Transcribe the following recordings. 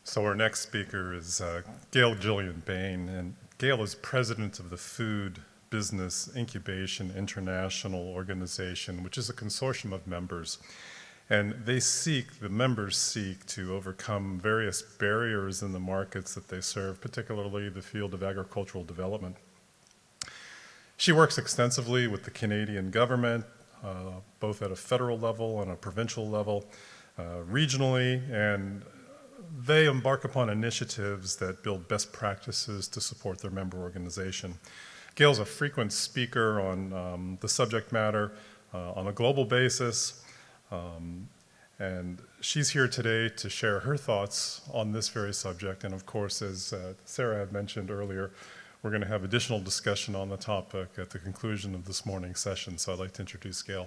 So our next speaker is Gail Gillian-Bain, and Gail is president of the Food Business Incubation International organization, which is a consortium of members. And the members seek to overcome various barriers in the markets that they serve, particularly the field of agricultural development. She works extensively with the Canadian government, both at a federal level and a provincial level, regionally, and they embark upon initiatives that build best practices to support their member organization. Gail's a frequent speaker on the subject matter on a global basis, and she's here today to share her thoughts on this very subject. And of course, as Sarah had mentioned earlier, we're going to have additional discussion on the topic at the conclusion of this morning's session. So I'd like to introduce Gail.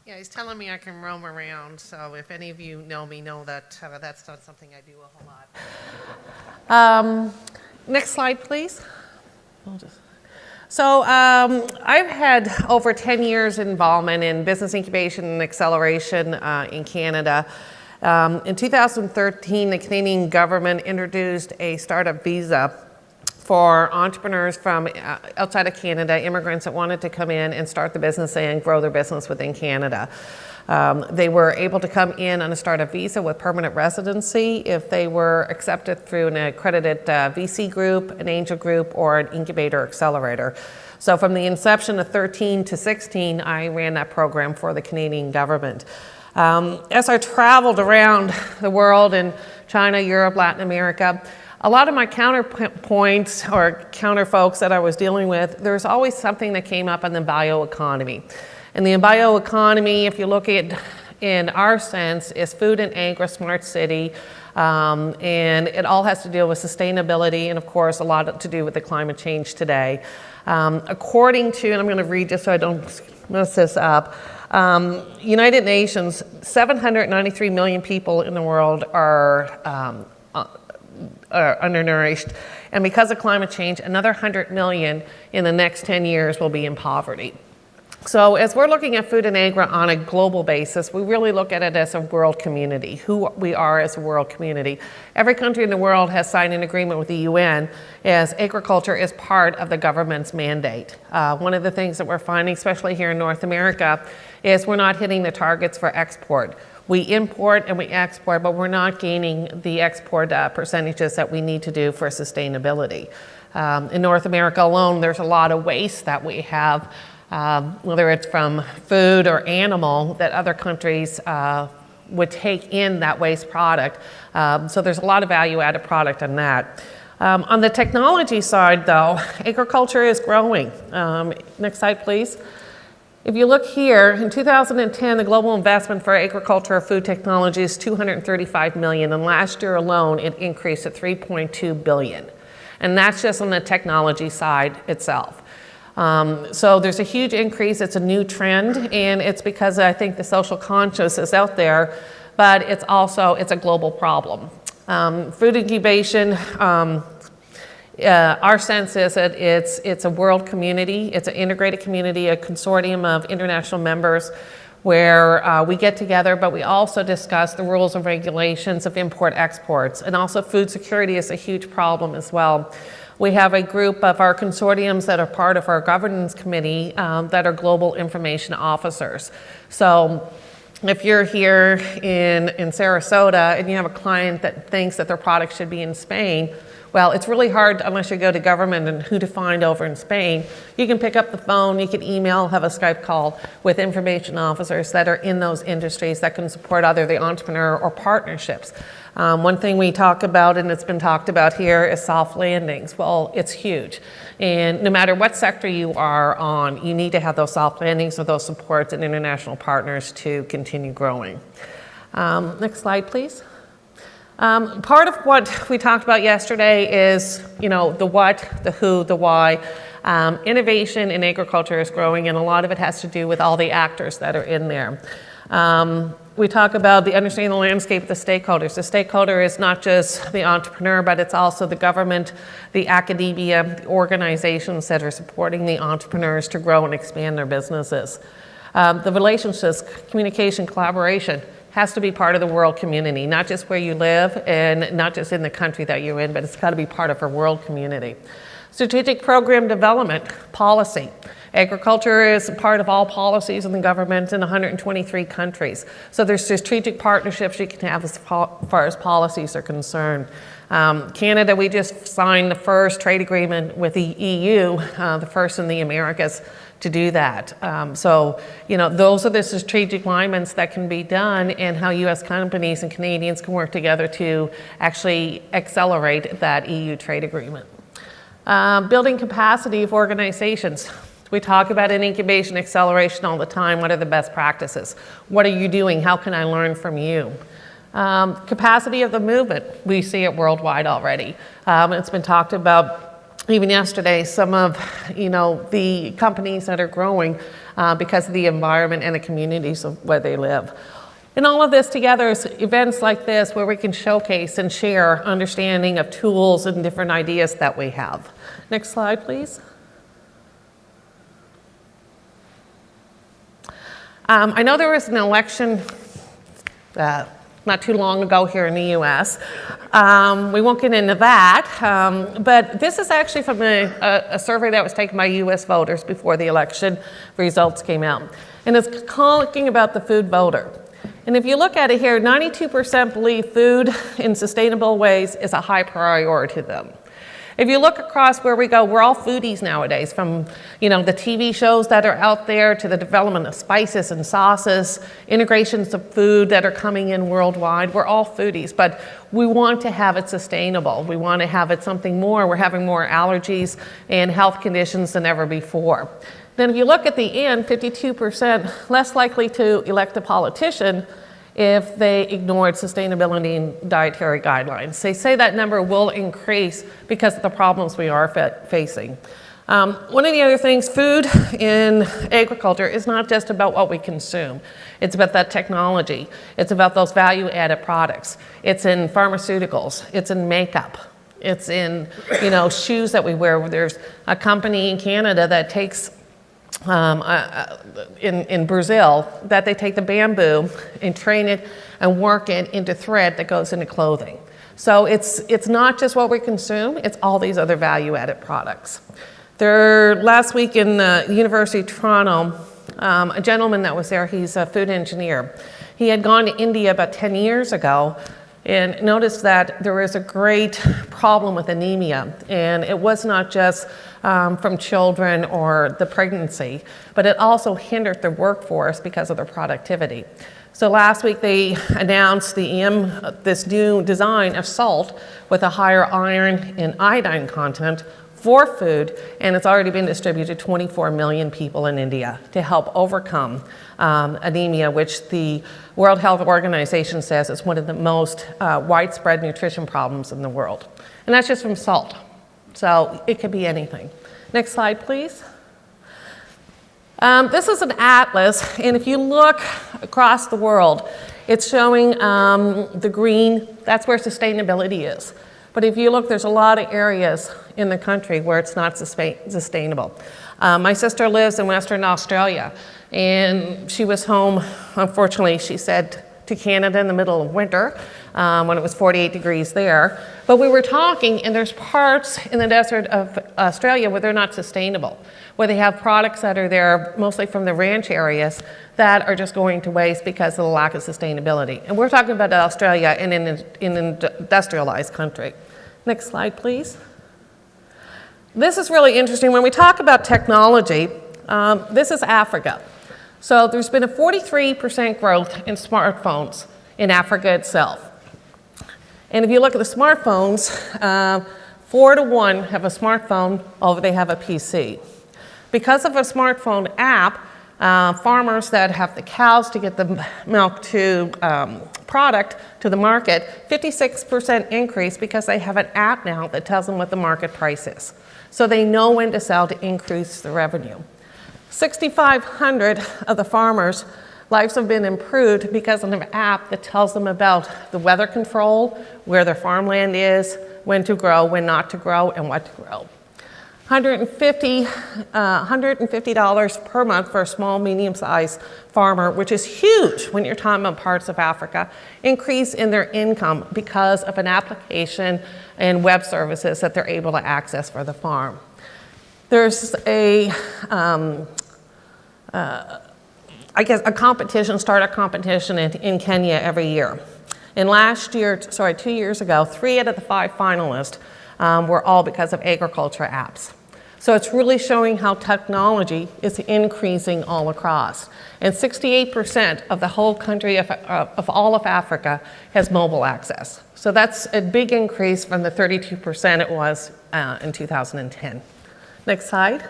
Yeah, he's telling me I can roam around, so if any of you know me, know that that's not something I do a whole lot. Next slide, please. So I've had over 10 years involvement in business incubation and acceleration in Canada. In 2013, the Canadian government introduced a startup visa for entrepreneurs from outside of Canada, immigrants that wanted to come in and start the business and grow their business within Canada. They were able to come in on a startup visa with permanent residency if they were accepted through an accredited VC group, an angel group, or an incubator accelerator. So from the inception of 13 to 16, I ran that program for the Canadian government. As I traveled around the world in China, Europe, Latin America, a lot of my counterpoints or counter folks that I was dealing with, there's always something that came up on the bioeconomy. And the bioeconomy, if you look at in our sense, is food and agri smart city, and it all has to deal with sustainability and of course a lot to do with the climate change today. According to, and I'm going to read just so I don't mess this up, United Nations, 793 million people in the world are undernourished, and because of climate change, another 100 million in the next 10 years will be in poverty. So as we're looking at food and agri on a global basis, we really look at it as a world community, who we are as a world community. Every country in the world has signed an agreement with the UN as agriculture is part of the government's mandate. One of the things that we're finding, especially here in North America, is we're not hitting the targets for export. We import and we export, but we're not gaining the export percentages that we need to do for sustainability. In North America alone, there's a lot of waste that we have, whether it's from food or animal, that other countries would take in that waste product. So there's a lot of value-added product on that. On the technology side, though, agriculture is growing. Next slide, please. If you look here, in 2010, the global investment for agriculture or food technology is $235 million, and last year alone, it increased to $3.2 billion. And that's just on the technology side itself. So there's a huge increase. It's a new trend, and it's because I think the social conscious is out there, but it's a global problem. Food incubation, our sense is that it's a world community, it's an integrated community, a consortium of international members where we get together, but we also discuss the rules and regulations of import-exports, and also food security is a huge problem as well. We have a group of our consortiums that are part of our governance committee that are global information officers. So if you're here in Sarasota and you have a client that thinks that their product should be in Spain, well, it's really hard unless you go to government and who to find over in Spain. You can pick up the phone, you can email, have a Skype call with information officers that are in those industries that can support either the entrepreneur or partnerships. One thing we talk about, and it's been talked about here, is soft landings. Well, it's huge. And no matter what sector you are on, you need to have those soft landings or those supports and international partners to continue growing. Next slide, please. Part of what we talked about yesterday is, the what, the who, the why. Innovation in agriculture is growing, and a lot of it has to do with all the actors that are in there. We talk about the understanding the landscape of the stakeholders. The stakeholder is not just the entrepreneur, but it's also the government, the academia, the organizations that are supporting the entrepreneurs to grow and expand their businesses. The relationships, communication, collaboration has to be part of the world community, not just where you live and not just in the country that you're in, but it's got to be part of our world community. Strategic program development, policy. Agriculture is part of all policies in the government in 123 countries. So there's strategic partnerships you can have as far as policies are concerned. Canada, we just signed the first trade agreement with the EU, the first in the Americas to do that. So, those are the strategic alignments that can be done and how U.S. companies and Canadians can work together to actually accelerate that EU trade agreement. Building capacity of organizations. We talk about an incubation acceleration all the time. What are the best practices? What are you doing? How can I learn from you? Capacity of the movement. We see it worldwide already. It's been talked about even yesterday, some of the companies that are growing because of the environment and the communities of where they live. And all of this together is events like this where we can showcase and share understanding of tools and different ideas that we have. Next slide, please. I know there was an election not too long ago here in the US. We won't get into that, but this is actually from a survey that was taken by US voters before the election results came out. And it's talking about the food voter. And if you look at it here, 92% believe food in sustainable ways is a high priority to them. If you look across where we go, we're all foodies nowadays, from the TV shows that are out there to the development of spices and sauces, integrations of food that are coming in worldwide. We're all foodies, but we want to have it sustainable. We want to have it something more. We're having more allergies and health conditions than ever before. Then if you look at the end, 52% less likely to elect a politician if they ignored sustainability and dietary guidelines. They say that number will increase because of the problems we are facing. One of the other things, food in agriculture is not just about what we consume. It's about that technology. It's about those value-added products. It's in pharmaceuticals. It's in makeup. It's in shoes that we wear. There's a company in Canada that takes in Brazil, that they take the bamboo and train it and work it into thread that goes into clothing. So it's not just what we consume, it's all these other value-added products. Last week in the University of Toronto, a gentleman that was there, he's a food engineer. He had gone to India about 10 years ago and noticed that there was a great problem with anemia. And it was not just from children or the pregnancy, but it also hindered the workforce because of their productivity. So last week they announced this new design of salt with a higher iron and iodine content for food, and it's already been distributed to 24 million people in India to help overcome anemia, which the World Health Organization says is one of the most widespread nutrition problems in the world. And that's just from salt. So it could be anything. Next slide, please. This is an atlas, and if you look across the world, it's showing the green, that's where sustainability is. But if you look, there's a lot of areas in the country where it's not sustainable. My sister lives in Western Australia, and she was home, unfortunately, she said, to Canada in the middle of winter when it was 48 degrees there. But we were talking, and there's parts in the desert of Australia where they're not sustainable, where they have products that are there, mostly from the ranch areas, that are just going to waste because of the lack of sustainability. And we're talking about Australia in an industrialized country. Next slide, please. This is really interesting. When we talk about technology, this is Africa. So there's been a 43% growth in smartphones in Africa itself. And if you look at the smartphones, 4 to 1 have a smartphone over they have a PC. Because of a smartphone app, farmers that have the cows to get the milk to product to the market, 56% increase because they have an app now that tells them what the market price is. So they know when to sell to increase the revenue. 6,500 of the farmers lives have been improved because of an app that tells them about the weather control, where their farmland is, when to grow, when not to grow, and what to grow. $150 per month for a small, medium-sized farmer, which is huge when you're talking about parts of Africa, increase in their income because of an application and web services that they're able to access for the farm. There's a competition, startup competition in Kenya every year. And 2 years ago, 3 out of the 5 finalists were all because of agriculture apps. So it's really showing how technology is increasing all across. And 68% of the whole country of all of Africa has mobile access. So that's a big increase from the 32% it was in 2010. Next slide.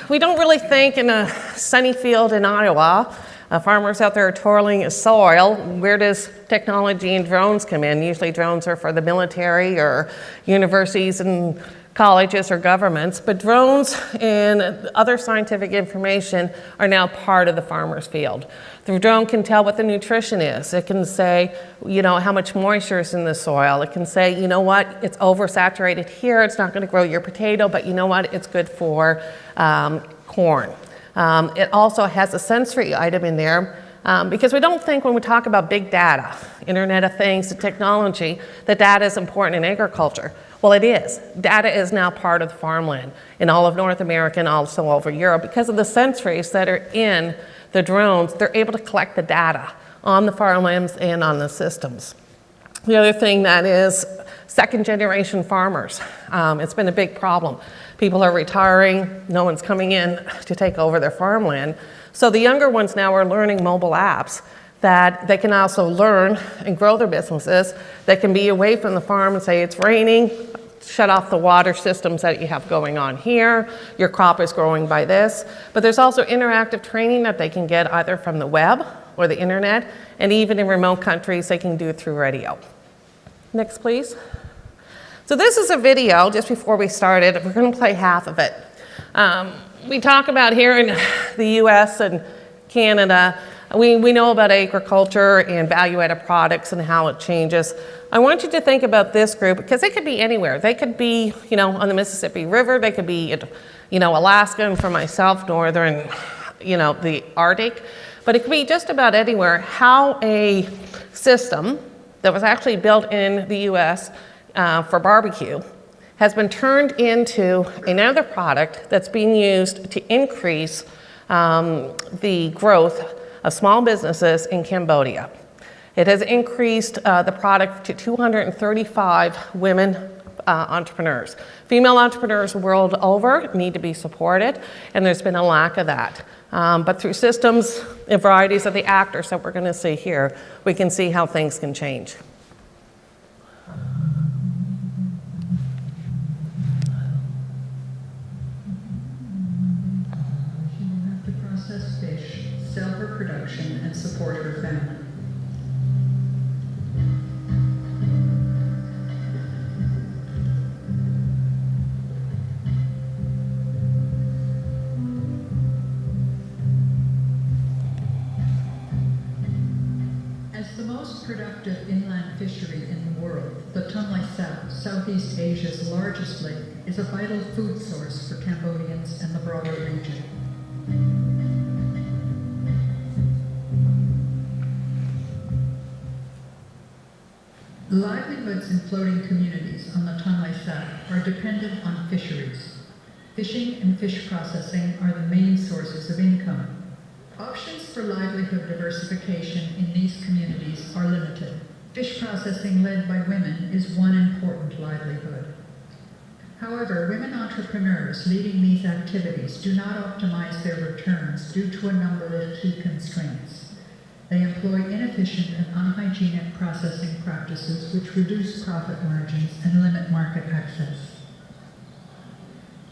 We don't really think in a sunny field in Iowa, farmers out there are toiling in soil. Where does technology and drones come in? Usually drones are for the military or universities and colleges or governments, but drones and other scientific information are now part of the farmer's field. The drone can tell what the nutrition is. It can say, how much moisture is in the soil. It can say, it's oversaturated here. It's not going to grow your potato, but it's good for corn. It also has a sensory item in there because we don't think when we talk about big data, Internet of Things, the technology, that data is important in agriculture. Well, it is. Data is now part of the farmland in all of North America and also over Europe. Because of the sensories that are in the drones, they're able to collect the data on the farmlands and on the systems. The other thing that is second-generation farmers. It's been a big problem. People are retiring, no one's coming in to take over their farmland. So the younger ones now are learning mobile apps that they can also learn and grow their businesses. They can be away from the farm and say, it's raining, shut off the water systems that you have going on here, your crop is growing by this. But there's also interactive training that they can get either from the web or the internet, and even in remote countries, they can do it through radio. Next, please. So this is a video just before we started. We're going to play half of it. We talk about here in the US and Canada, we know about agriculture and value-added products and how it changes. I want you to think about this group because they could be anywhere. They could be, on the Mississippi River. They could be, Alaska, and for myself, northern, the Arctic. But it could be just about anywhere. How a system that was actually built in the US for barbecue has been turned into another product that's being used to increase the growth of small businesses in Cambodia. It has increased the product to 235 women entrepreneurs. Female entrepreneurs world over need to be supported, and there's been a lack of that. But through systems and varieties of the actors that we're going to see here, we can see how things can change. Sell her production and support her family. As the most productive inland fishery in the world, the Tonle Sap, Southeast Asia's largest lake, is a vital food source for Cambodians and the broader region. Livelihoods in floating communities on the Tonle Sap are dependent on fisheries. Fishing and fish processing are the main sources of income. Options for livelihood diversification in these communities are limited. Fish processing led by women is one important livelihood. However, women entrepreneurs leading these activities do not optimize their returns due to a number of key constraints. They employ inefficient and unhygienic processing practices which reduce profit margins and limit market access.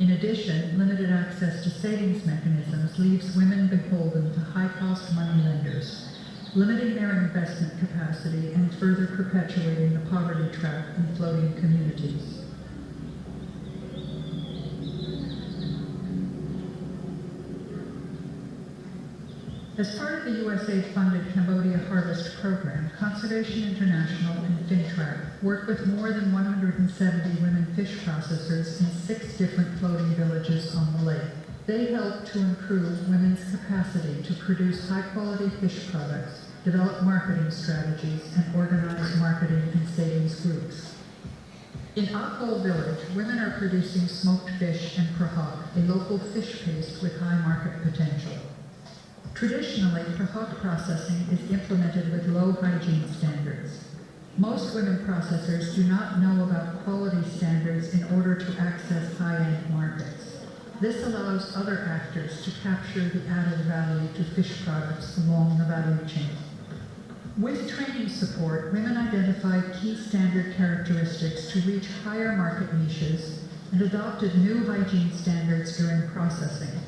In addition, limited access to savings mechanisms leaves women beholden to high-cost money lenders, limiting their investment capacity and further perpetuating the poverty trap in floating communities. As part of the USAID-funded Cambodia Harvest Program, Conservation International and FinTrack work with more than 170 women fish processors in 6 different floating villages on the lake. They help to improve women's capacity to produce high-quality fish products, develop marketing strategies, and organize marketing and savings groups. In Akol village, women are producing smoked fish and prahak, a local fish paste with high market potential. Traditionally, prahak processing is implemented with low hygiene standards. Most women processors do not know about quality standards in order to access high-end markets. This allows other actors to capture the added value to fish products along the value chain. With training support, women identified key standard characteristics to reach higher market niches and adopted new hygiene standards during processing.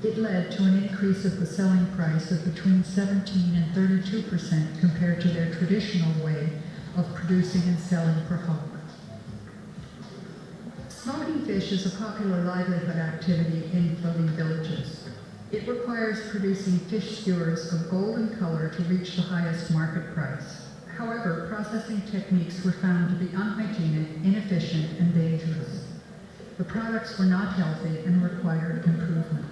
It led to an increase of the selling price of between 17 and 32% compared to their traditional way of producing and selling prahak. Smoking fish is a popular livelihood activity in floating villages. It requires producing fish skewers of golden color to reach the highest market price. However, processing techniques were found to be unhygienic, inefficient, and dangerous. The products were not healthy and required improvement.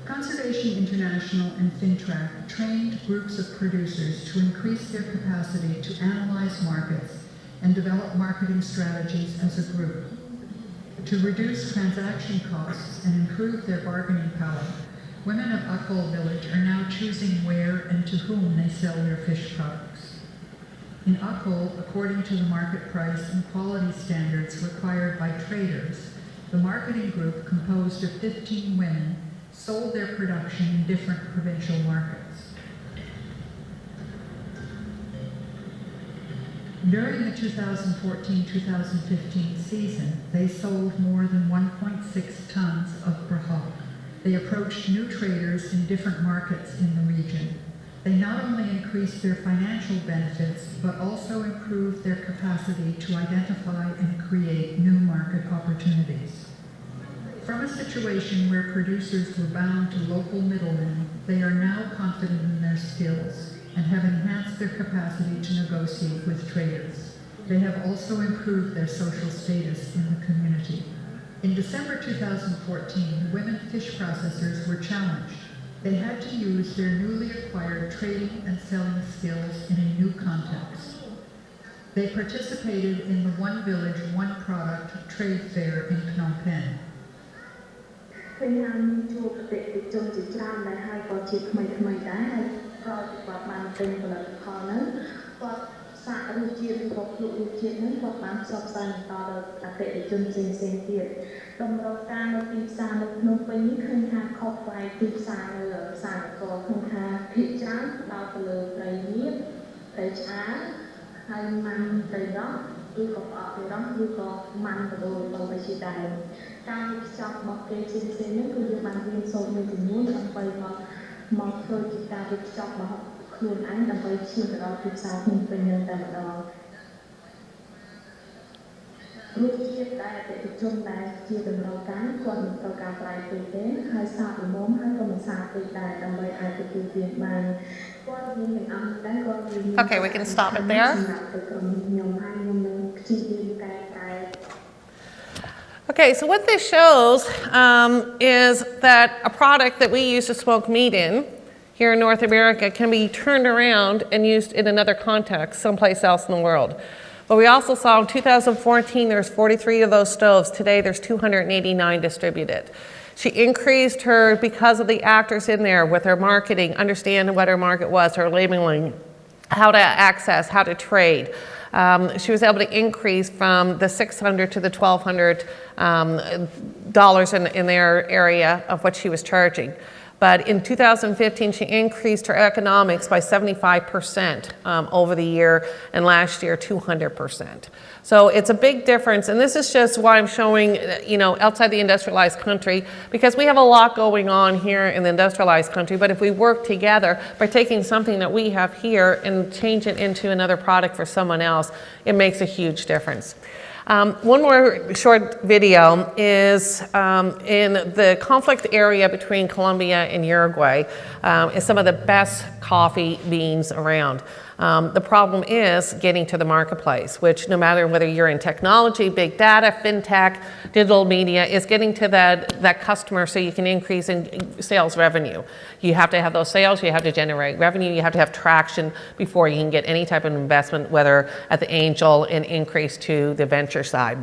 Conservation International and FinTrack trained groups of producers to increase their capacity to analyze markets and develop marketing strategies as a group. To reduce transaction costs and improve their bargaining power, women of Akol village are now choosing where and to whom they sell their fish products. In Akol, according to the market price and quality standards required by traders, the marketing group, composed of 15 women, sold their production in different provincial markets. During the 2014-2015 season, they sold more than 1.6 tons of prahak. They approached new traders in different markets in the region. They not only increased their financial benefits, but also improved their capacity to identify and create new market opportunities. From a situation where producers were bound to local middlemen, they are now confident in their skills and have enhanced their capacity to negotiate with traders. They have also improved their social status in the community. In December 2014, women fish processors were challenged. They had to use their newly acquired trading and selling skills in a new context. They participated in the One Village, One Product trade fair in Phnom Penh. សាក់រសជាតិរបស់ភ្លុករសជាតិហ្នឹងគាត់បានផ្សព្វផ្សាយបន្តដល់អតិថិជនផ្សេងៗទៀតតម្រូវការនៅទីផ្សារនៅភ្នំពេញនេះឃើញថាខុសប្លែកទីផ្សារនៅសាកលឃើញថាភាគច្រើនផ្ដោតទៅលើត្រីងៀតត្រីឆ្អើរហើយម៉ាំត្រីរ៉ស់ឬក៏ផ្អកត្រីរ៉ស់ឬក៏ម៉ាំបដូរទៅជាដើមការវិចប់របស់គេផ្សេងៗហ្នឹងគឺយើងបានរៀនសូត្រមួយចំនួនដើម្បីមកធ្វើជាការវិចប់របស់ខ្លួនឯងដើម្បីឈានទៅដល់ទីផ្សារភ្នំពេញនឹងតែម្ដងរូបជាតិដែលអតិថិជនដែលជាតម្រូវការគាត់មិនត្រូវការប្រែពេកទេហើយសាកល្មមហើយក៏មិនសាកពេកដែរដើម្បីអាចទទួលទានបានគាត់មានទាំងអស់ដែរគាត់មាន Okay, we can stop it there. Okay, so what this shows is that a product that we use to smoke meat in here in North America can be turned around and used in another context someplace else in the world. But we also saw in 2014 there's 43 of those stoves. Today there's 289 distributed. She increased her, because of the actors in there, with her marketing, understanding what her market was, her labeling, how to access, how to trade. She was able to increase from the $600 to the $1,200 in their area of what she was charging. But in 2015, she increased her economics by 75% over the year, and last year 200%. So it's a big difference, and this is just why I'm showing, outside the industrialized country, because we have a lot going on here in the industrialized country, but if we work together by taking something that we have here and change it into another product for someone else, it makes a huge difference. One more short video is in the conflict area between Colombia and Uruguay is some of the best coffee beans around. The problem is getting to the marketplace, which no matter whether you're in technology, big data, fintech, digital media, is getting to that customer so you can increase in sales revenue. You have to have those sales, you have to generate revenue, you have to have traction before you can get any type of investment, whether at the angel and increase to the venture side.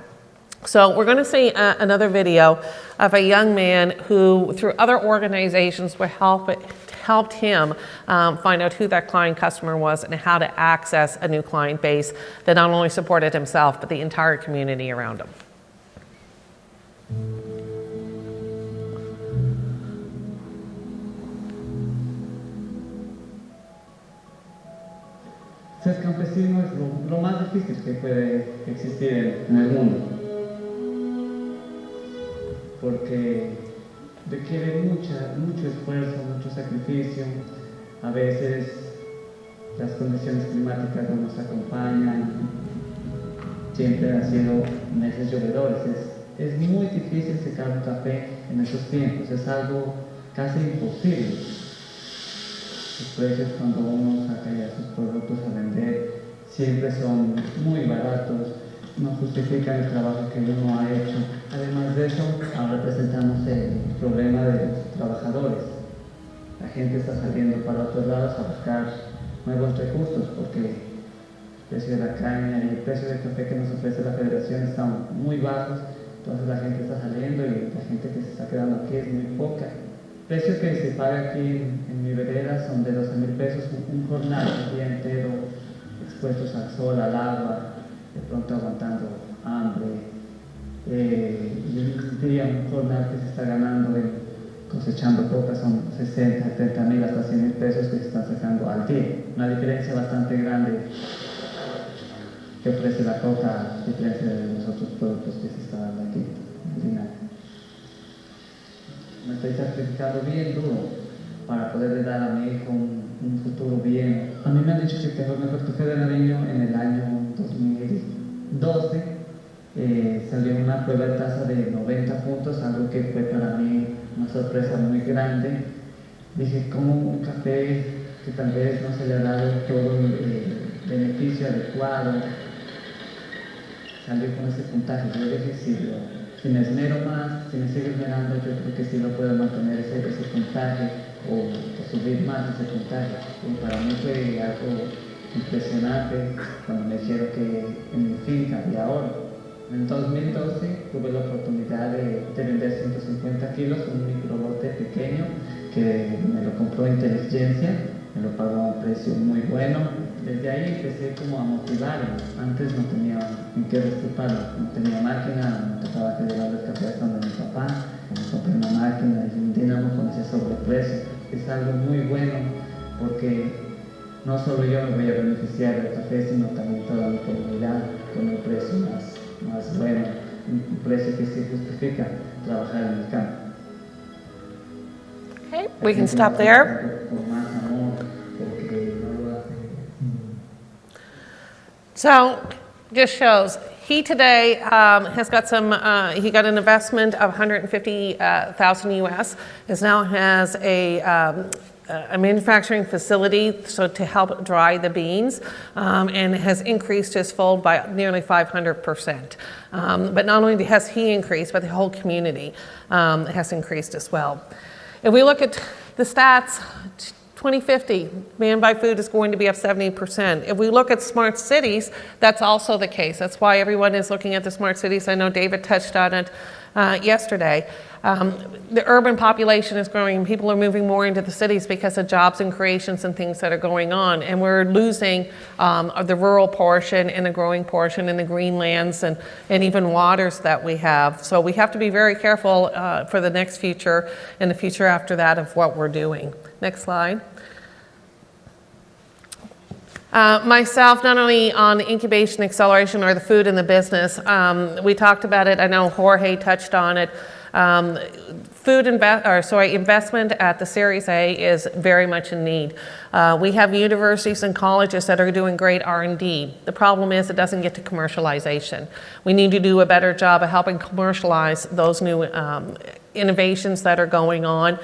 So we're going to see another video of a young man who, through other organizations, helped him find out who that client customer was and how to access a new client base that not only supported himself, but the entire community around him. Ser campesino es lo más difícil que puede existir en el mundo, porque requiere mucho esfuerzo, mucho sacrificio. A veces las condiciones climáticas no nos acompañan, siempre han sido meses llovedores. Es muy difícil secar un café en esos tiempos, es algo casi imposible. Los precios cuando uno saca ya sus productos a vender siempre son muy baratos, no justifican el trabajo que uno ha hecho. Además de eso, ahora presentamos el problema de los trabajadores. La gente está saliendo para otros lados a buscar nuevos recursos porque el precio de la caña y el precio del café que nos ofrece la federación están muy bajos, entonces la gente está saliendo y la gente que se está quedando aquí es muy poca. El precio que se paga aquí en mi vereda son de 12,000 pesos, un jornal, un día entero expuestos al sol, al agua, de pronto aguantando hambre. Y un día, un jornal que se está ganando cosechando coca son 60, 70,000 hasta 100,000 pesos que se están sacando al día. Una diferencia bastante grande que ofrece la coca a diferencia de los otros productos que se están dando aquí. Me estoy sacrificando bien duro para poderle dar a mi hijo un futuro bien. A mí me han dicho que tengo el mejor café de Nariño en el año 2012. Salió una prueba de tasa de 90 puntos, algo que fue para mí una sorpresa muy grande. Dije, ¿cómo un café que tal vez no se le ha dado todo el beneficio adecuado salió con ese puntaje? Yo dije, si me esmero más, si me sigo esmerando, yo creo que sí lo puedo mantener ese puntaje o subir más ese puntaje. Y para mí fue algo impresionante cuando me dijeron que en mi finca había oro. En 2012 tuve la oportunidad de vender 150 kilos, un microlote pequeño que me lo compró Inteligencia, me lo pagó a un precio muy bueno. desde ahí empecé como a motivarme. Antes no tenía en qué disfrutarlo, no tenía máquina, me tocaba que llevar el café donde mi papá, me compré una máquina y un dínamo con ese sobreprecio. Es algo muy bueno porque no solo yo me voy a beneficiar del café, sino también toda mi comunidad con un precio más bueno, un precio que se justifica trabajar en el campo. Okay, we can stop there. Con más amor, porque no lo hace. So, just shows he today has got some. He got an investment of 150,000 US. Is now has a manufacturing facility so to help dry the beans, and has increased his fold by nearly 500%. But not only has he increased, but the whole community has increased as well. If we look at the stats, 2050, demand by food is going to be up 70%. If we look at smart cities, that's also the case. That's why everyone is looking at the smart cities. I know David touched on it yesterday. The urban population is growing and people are moving more into the cities because of jobs and creations and things that are going on. And we're losing the rural portion and the growing portion and the green lands and even waters that we have. So we have to be very careful for the next future and the future after that of what we're doing. Next slide. Myself, not only on the incubation acceleration or the food and the business, we talked about it. I know Jorge touched on it. Investment at the Series A is very much in need. We have universities and colleges that are doing great R&D. The problem is it doesn't get to commercialization. We need to do a better job of helping commercialize those new innovations that are going on.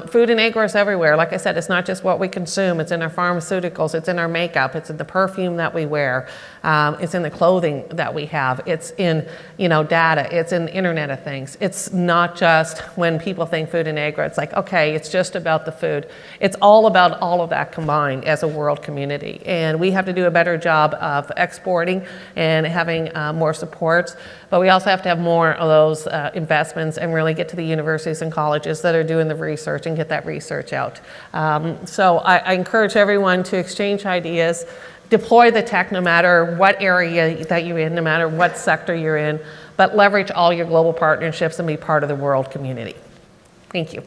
Food and agro is everywhere. Like I said, it's not just what we consume. It's in our pharmaceuticals. It's in our makeup. It's in the perfume that we wear. It's in the clothing that we have. It's in, data. It's in the Internet of Things. It's not just when people think food and agro, it's like, okay, it's just about the food. It's all about all of that combined as a world community. And we have to do a better job of exporting and having more supports. But we also have to have more of those investments and really get to the universities and colleges that are doing the research and get that research out. So I encourage everyone to exchange ideas, deploy the tech no matter what area that you're in, no matter what sector you're in, but leverage all your global partnerships and be part of the world community. Thank you.